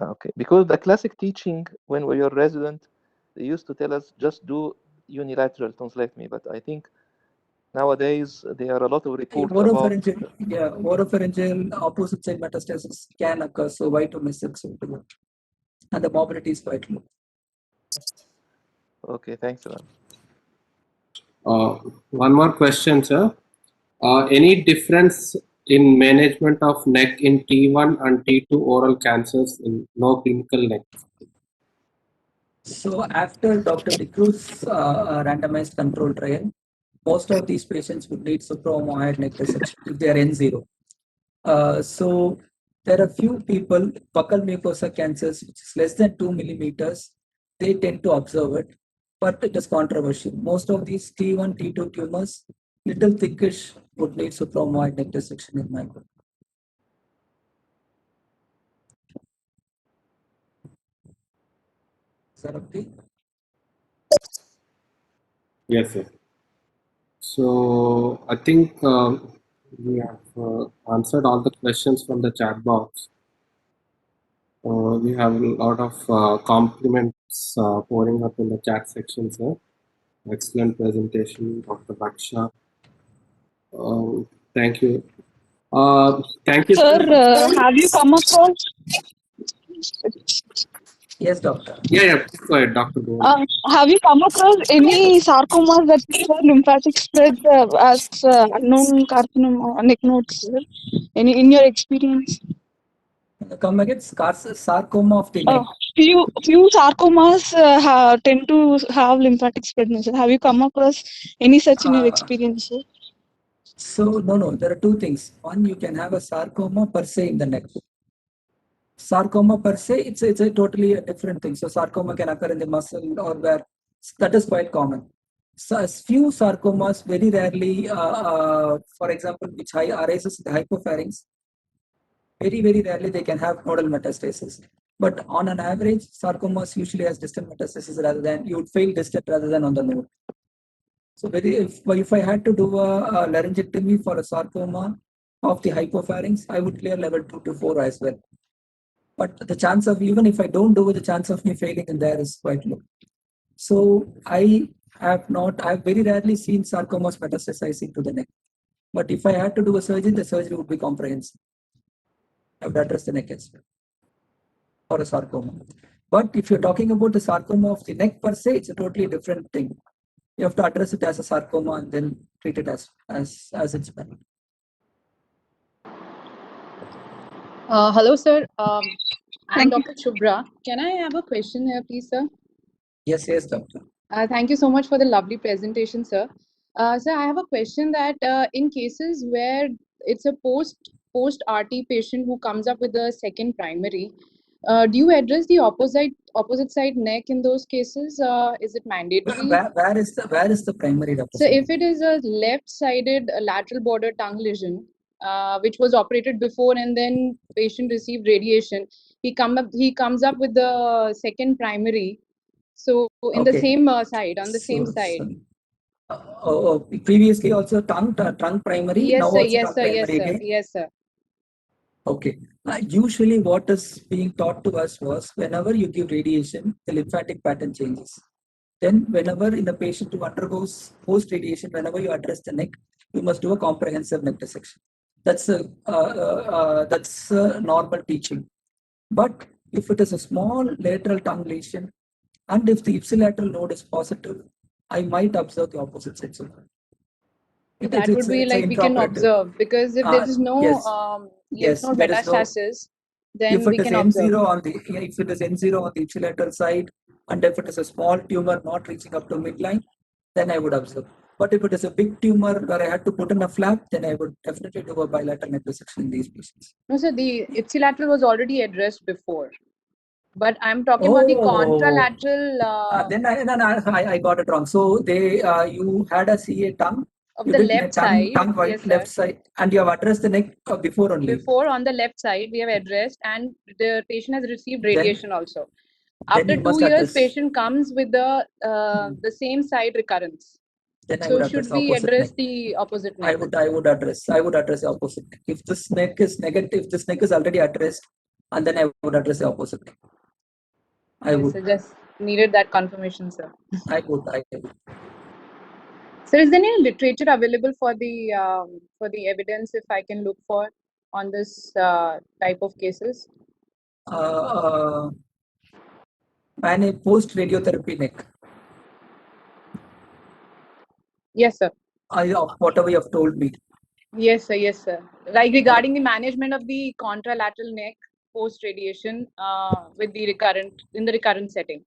okay, because the classic teaching when we were resident, they used to tell us just do unilateral tonsillectomy, but I think nowadays there are a lot of reports about Oropharyngeal opposite side metastasis can occur, so why to miss it? So, and the mobility is quite low. Okay, thanks a lot. One more question, sir. Any difference in management of neck in T1 and T2 oral cancers in no clinical neck? So after Dr. DeCruz randomized control trial, most of these patients would need supraomohyoid neck resection if they are N0. So there are few people, buccal mucosa cancers, which is less than 2 millimeters, they tend to observe it, but it is controversial. Most of these T1, T2 tumors, little thickish, would need supraomohyoid neck resection in my group. Is that okay? Yes, sir. So I think we have answered all the questions from the chat box. We have a lot of compliments pouring up in the chat section, sir. Excellent presentation, Dr. Baksha. Thank you. Thank you, Sir, sir. have you come across? Yes, doctor. Yeah, please go ahead, Dr. Goel. Have you come across any sarcomas that show lymphatic spread as unknown carcinoma neck nodes? Sir? Any in your experience? Come again, sarcoma of the neck. Few sarcomas tend to have lymphatic spread. Sir. Have you come across any such in your experience? Sir? So no, there are two things. One, you can have a sarcoma per se in the neck. Sarcoma per se, it's a totally a different thing. So sarcoma can occur in the muscle or where, that is quite common. So a few sarcomas very rarely, for example, which arises in the hypopharynx, very rarely they can have nodal metastasis. But on an average, sarcomas usually has distant metastasis rather than, you would fail distant rather than on the node. So if I had to do a laryngectomy for a sarcoma of the hypopharynx, I would clear level 2 to 4 as well. But the chance of, even if I don't do it, the chance of me failing in there is quite low. So I've very rarely seen sarcomas metastasizing to the neck. But if I had to do a surgery, the surgery would be comprehensive. I would address the neck as well for a sarcoma. But if you're talking about the sarcoma of the neck per se, it's a totally different thing. You have to address it as a sarcoma and then treat it as it's been. Hello, sir. I'm Thank you. Dr. Shubhra. Can I have a question here, please, sir? Yes, doctor. Thank you so much for the lovely presentation, sir. Sir, I have a question that in cases where it's a post RT patient who comes up with a second primary, do you address the opposite side neck in those cases? Is it mandatory? Where is the primary, doctor? So if it is a left-sided lateral border tongue lesion, which was operated before and then patient received radiation, he comes up with the second primary. So in the Okay. same side, on the same side. Previously also trunk primary. Yes, Now sir. also Yes, trunk sir. primary Yes, sir. again. Yes, sir. Okay. Usually what is being taught to us was whenever you give radiation, the lymphatic pattern changes. Then whenever in the patient who undergoes post-radiation, whenever you address the neck, you must do a comprehensive neck dissection. That's a normal teaching. But if it is a small lateral tongue lesion, and if the ipsilateral node is positive, I might observe the opposite side. So That would be like we can observe, because if there is no lymph node metastasis, then if it we is can observe. N0 on the if it is N0 on the ipsilateral side, and if it is a small tumor not reaching up to midline, then I would observe. But if it is a big tumor where I had to put in a flap, then I would definitely do a bilateral neck dissection in these patients. No, sir, the ipsilateral was already addressed before, but I'm talking about the contralateral. Then I got it wrong. So you had a CA tongue. Of you the did left tongue, side, tongue yes, left sir. side, and you have addressed the neck before only. Before, on the left side, we have addressed, and the patient has received radiation also. After 2 years, patient comes with the same side recurrence. Then so should we address the opposite neck? I would address the opposite neck. If this neck is negative, this neck is already addressed, and then I would address the opposite neck. I would. So just needed that confirmation, sir. I would. So is there any literature available for the evidence, if I can look for, on this type of cases? And a post radiotherapy neck. Yes, sir. Whatever you have told me. Yes, sir. Yes, sir. Like regarding the management of the contralateral neck post radiation with the recurrent setting.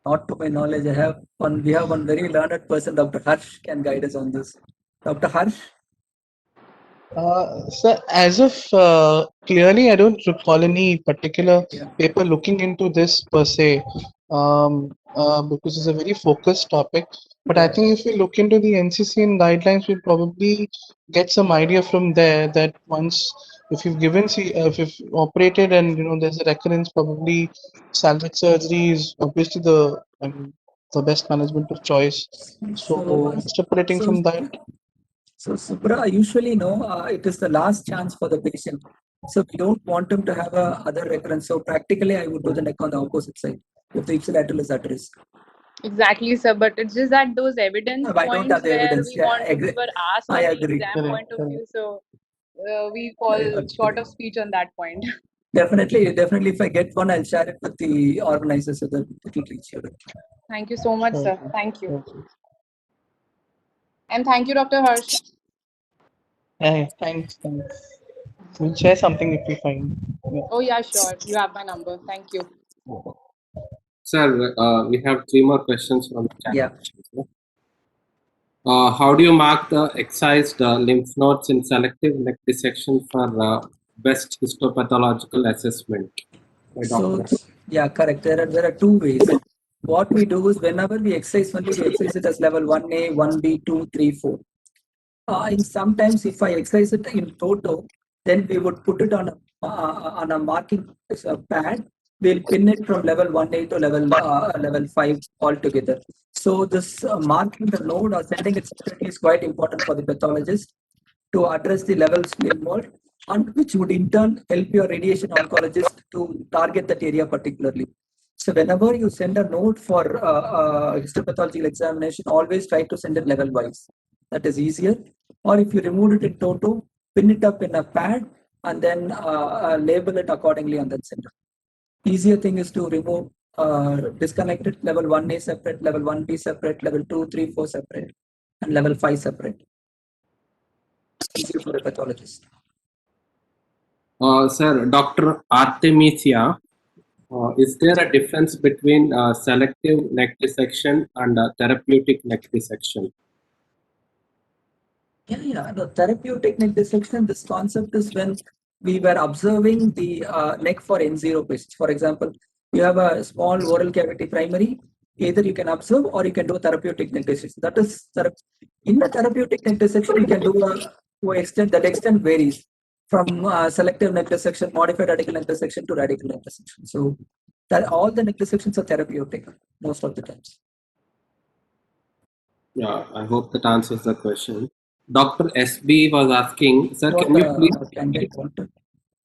Not to my knowledge. We have one very learned person, Dr. Harsh, can guide us on this. Dr. Harsh? So as of clearly, I don't recall any particular paper looking into this per se, because it's a very focused topic. But I think if we look into the NCCN guidelines, we'll probably get some idea from there that once if you've if you've operated and there's a recurrence, probably salvage surgery is obviously the best management of choice. So extrapolating from that. So Subra, usually it is the last chance for the patient. So we don't want him to have other recurrence. So practically, I would do the neck on the opposite side if the ipsilateral is at risk. Exactly, sir. But it's just that those evidence points where evidence. we want to give our ask on the exam point of view. So we fall short of speech on that point. Definitely. If I get one, I'll share it with the organizers so that it will reach you. Thank you so much, sir. Thank you. And thank you, Dr. Harsh. Yeah, thanks. We'll share something if we find. Yeah. Oh yeah, sure. You have my number. Thank you. Sir, we have 3 more questions from the chat. Yeah. How do you mark the excised lymph nodes in selective neck dissection for best histopathological assessment? So, yeah, correct. There are 2 ways. What we do is whenever we excise only, we excise it as level 1A, 1B, 2, 3, 4. And sometimes if I excise it in toto, then we would put it on a marking pad. We'll pin it from level 1A to level 5 altogether. So this marking the node or sending it separately is quite important for the pathologist to address the levels involved, and which would in turn help your radiation oncologist to target that area particularly. So whenever you send a note for histopathological examination, always try to send it level wise. That is easier. Or if you remove it in toto, pin it up in a pad and then label it accordingly and then send it. Easier thing is to remove, disconnect it, level 1A separate, level 1B separate, level 2, 3, 4 separate, and level 5 separate. Easier for a pathologist. Sir, Dr. Artemisia, is there a difference between selective neck dissection and therapeutic neck dissection? Yeah. The therapeutic neck dissection, this concept is when we were observing the neck for N0 patients. For example, you have a small oral cavity primary, either you can observe or you can do therapeutic neck dissection. That is, in the therapeutic neck dissection, you can do that extent varies from selective neck dissection, modified radical neck dissection to radical neck dissection. So that all the neck dissections are therapeutic most of the times. Yeah, I hope that answers the question. Dr. SB was asking, sir, What can you the please candidate wanted.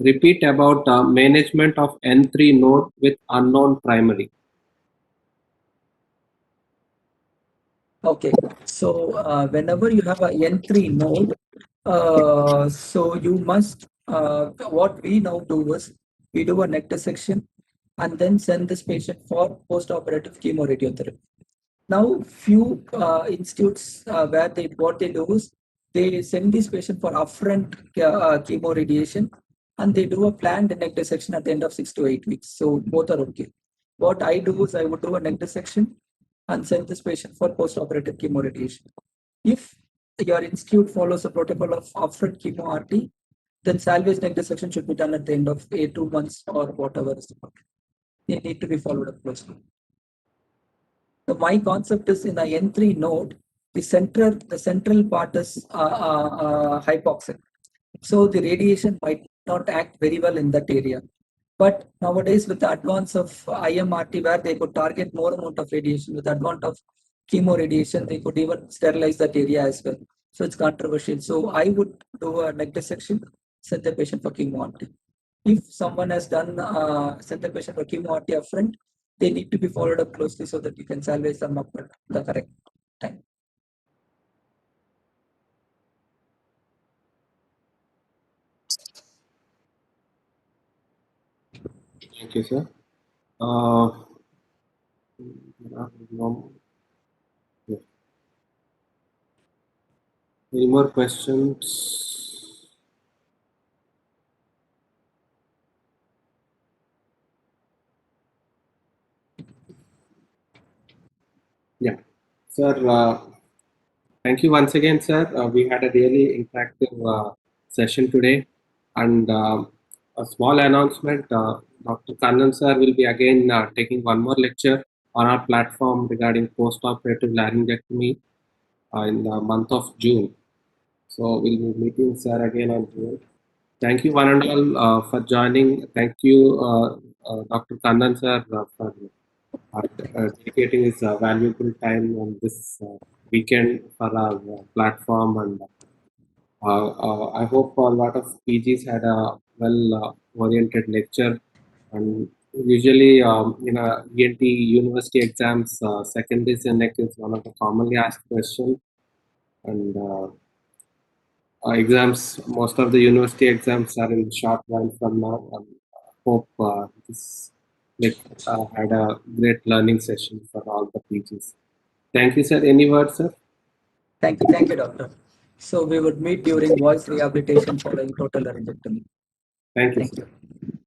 repeat about management of N3 node with unknown primary? Okay, so whenever you have a N3 node, so you must, what we now do is we do a neck dissection and then send this patient for post-operative chemoradiotherapy. Now, few institutes where what they do is they send this patient for upfront chemoradiation and they do a planned neck dissection at the end of 6 to 8 weeks. So both are okay. What I do is I would do a neck dissection and send this patient for post-operative chemoradiation. If your institute follows a protocol of upfront chemo RT, then salvage neck dissection should be done at the end of 2 months or whatever is the protocol. They need to be followed up closely. So my concept is in a N3 node, the central part is hypoxic. So the radiation might not act very well in that area. But nowadays, with the advance of IMRT, where they could target more amount of radiation, with the advance of chemo radiation, they could even sterilize that area as well. So it's controversial. So I would do a neck dissection, send the patient for chemo RT. If someone has done sent the patient for chemo RT upfront, they need to be followed up closely so that you can salvage them up at the correct time. Thank you, sir. Any more questions? Yeah, sir. Thank you once again, sir. We had a really interactive session today, and a small announcement. Dr. Kannan sir will be again taking one more lecture on our platform regarding post-operative laryngectomy in the month of June. So we'll be meeting sir again on June. Thank you one and all for joining. Thank you, Dr. Kannan sir, for dedicating his valuable time on this weekend for our platform. And I hope a lot of PGs had a well-oriented lecture. And usually, in a ENT university exams, secondary neck is one of the commonly asked questions. And exams, most of the university exams are in short while from now. And I hope this had a great learning session for all the PGs. Thank you, sir. Any words, sir? Thank you, doctor. So we would meet during voice rehabilitation following total laryngectomy. Thank you, Thank sir. you.